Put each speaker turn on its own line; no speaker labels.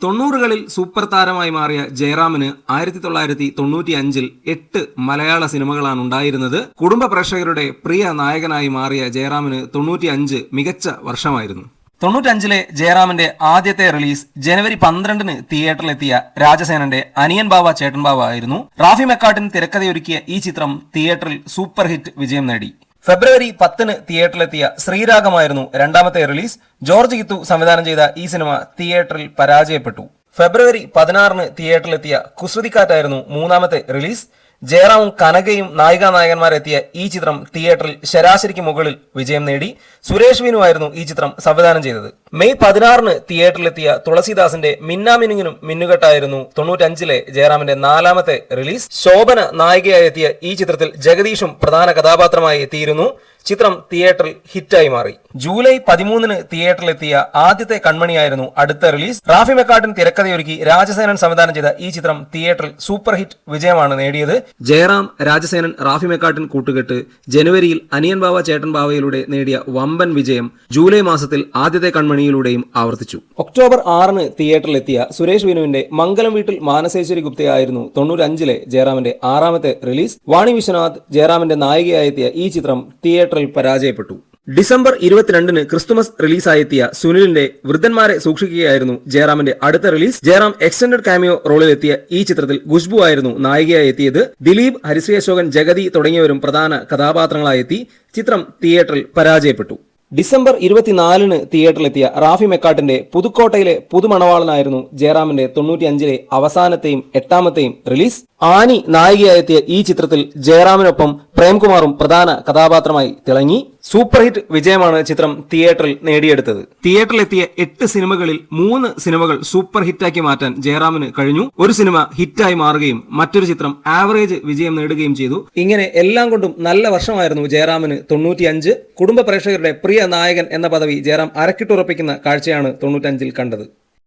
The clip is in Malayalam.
തൊണ്ണൂറുകളിൽ സൂപ്പർ താരമായി മാറിയ ജയറാമിന് 1995-ൽ 8 മലയാള സിനിമകളാണ് ഉണ്ടായിരുന്നത്. കുടുംബ പ്രേക്ഷകരുടെ പ്രിയ നായകനായി മാറിയ ജയറാമിന് 95 മികച്ച വർഷമായിരുന്നു. 95-ലെ ജയറാമിന്റെ ആദ്യത്തെ റിലീസ് ജനുവരി 12-ന് തിയേറ്ററിലെത്തിയ രാജസേനന്റെ അനിയൻ ബാവ ചേട്ടൻ ബാവ ആയിരുന്നു. റാഫി മെക്കാട്ടിൻ തിരക്കഥയൊരുക്കിയ ഈ ചിത്രം തിയേറ്ററിൽ സൂപ്പർ ഹിറ്റ് വിജയം നേടി. ഫെബ്രുവരി 10-ന് തിയേറ്ററിലെത്തിയ ശ്രീരാഗമായിരുന്നു രണ്ടാമത്തെ റിലീസ്. ജോർജ് ഗിത്തു സംവിധാനം ചെയ്ത ഈ സിനിമ തിയേറ്ററിൽ പരാജയപ്പെട്ടു. ഫെബ്രുവരി 16-ന് തിയേറ്ററിലെത്തിയ കുസൃതിക്കാറ്റായിരുന്നു മൂന്നാമത്തെ റിലീസ്. ജയറാമും കനകയും നായികാനായകന്മാരെത്തിയ ഈ ചിത്രം തിയേറ്ററിൽ ശരാശരിക്ക് മുകളിൽ വിജയം നേടി. സുരേഷ് വിനുവായിരുന്നു ഈ ചിത്രം സംവിധാനം ചെയ്തത്. മെയ് 16-ന് തിയേറ്ററിലെത്തിയ തുളസിദാസിന്റെ മിന്നാമിനുങ്ങിനും മിന്നുകെട്ടായിരുന്നു 95-ലെ ജയറാമിന്റെ നാലാമത്തെ റിലീസ്. ശോഭന നായികയായി എത്തിയ ഈ ചിത്രത്തിൽ ജഗദീഷും പ്രധാന കഥാപാത്രമായി എത്തിയിരുന്നു. ചിത്രം തിയേറ്ററിൽ ഹിറ്റായി മാറി. ജൂലൈ 13-ന് തിയേറ്ററിലെത്തിയ ആദ്യത്തെ കൺമണിയായിരുന്നു അടുത്ത റിലീസ്. റാഫി മെക്കാട്ടിൻ തിരക്കഥയൊരുക്കി രാജസേനൻ സംവിധാനം ചെയ്ത ഈ ചിത്രം തിയേറ്ററിൽ സൂപ്പർ ഹിറ്റ് വിജയമാണ് നേടിയത്. ജയറാം, രാജസേനൻ, റാഫി മെക്കാട്ടിൻ കൂട്ടുകെട്ട് ജനുവരിയിൽ അനിയൻ ബാവ ചേട്ടൻ ബാവയിലൂടെ നേടിയ വമ്പൻ വിജയം ജൂലൈ മാസത്തിൽ ആദ്യത്തെ കൺമണിയിലൂടെയും ആവർത്തിച്ചു. ഒക്ടോബർ 6-ന് തിയേറ്ററിലെത്തിയ സുരേഷ് വിനുവിന്റെ മംഗലം വീട്ടിൽ മാനസേശ്വരി ഗുപ്തയായിരുന്നു 95-ലെ ജയറാമിന്റെ ആറാമത്തെ റിലീസ്. വാണി വിശ്വനാഥ് ജയറാമിന്റെ നായികയായെത്തിയ ഈ ചിത്രം തിയേറ്ററിൽ പരാജയപ്പെട്ടു. ഡിസംബർ 22-ന് ക്രിസ്തുമസ് റിലീസായെത്തിയ സുനിലിന്റെ വൃദ്ധന്മാരെ സൂക്ഷിക്കുകയായിരുന്നു ജയറാമിന്റെ അടുത്ത റിലീസ്. ജയറാം എക്സ്റ്റൻഡഡ് കാമിയോ റോളിലെത്തിയ ഈ ചിത്രത്തിൽ ഖുശ്ബു ആയിരുന്നു നായികയായി എത്തിയത്. ദിലീപ്, ഹരിശ്രീ അശോകൻ, ജഗതി തുടങ്ങിയവരും പ്രധാന കഥാപാത്രങ്ങളായെത്തി. ചിത്രം തിയേറ്ററിൽ പരാജയപ്പെട്ടു. ഡിസംബർ 24-ന് തിയേറ്ററിലെത്തിയ റാഫി മെക്കാട്ടിന്റെ പുതുക്കോട്ടയിലെ പുതുമണവാളനായിരുന്നു ജയറാമിന്റെ 95-ലെ അവസാനത്തെയും 8ാമത്തെയും റിലീസ്. ആനി നായികയായെത്തിയ ഈ ചിത്രത്തിൽ ജയറാമിനൊപ്പം പ്രേംകുമാറും പ്രധാന കഥാപാത്രമായി തിളങ്ങി. സൂപ്പർ ഹിറ്റ് വിജയമാണ് ചിത്രം തിയേറ്ററിൽ നേടിയെടുത്തത്. തിയേറ്ററിലെത്തിയ 8 സിനിമകളിൽ 3 സിനിമകൾ സൂപ്പർ ഹിറ്റാക്കി മാറ്റാൻ ജയറാമിന് കഴിഞ്ഞു. ഒരു സിനിമ ഹിറ്റായി മാറുകയും മറ്റൊരു ചിത്രം ആവറേജ് വിജയം നേടുകയും ചെയ്തു. ഇങ്ങനെ എല്ലാം കൊണ്ടും നല്ല വർഷമായിരുന്നു ജയറാമിന് 95. കുടുംബ പ്രേക്ഷകരുടെ പ്രിയ നായകൻ എന്ന പദവി ജയറാം അരക്കിട്ടുറപ്പിക്കുന്ന കാഴ്ചയാണ് 95-ൽ കണ്ടത്.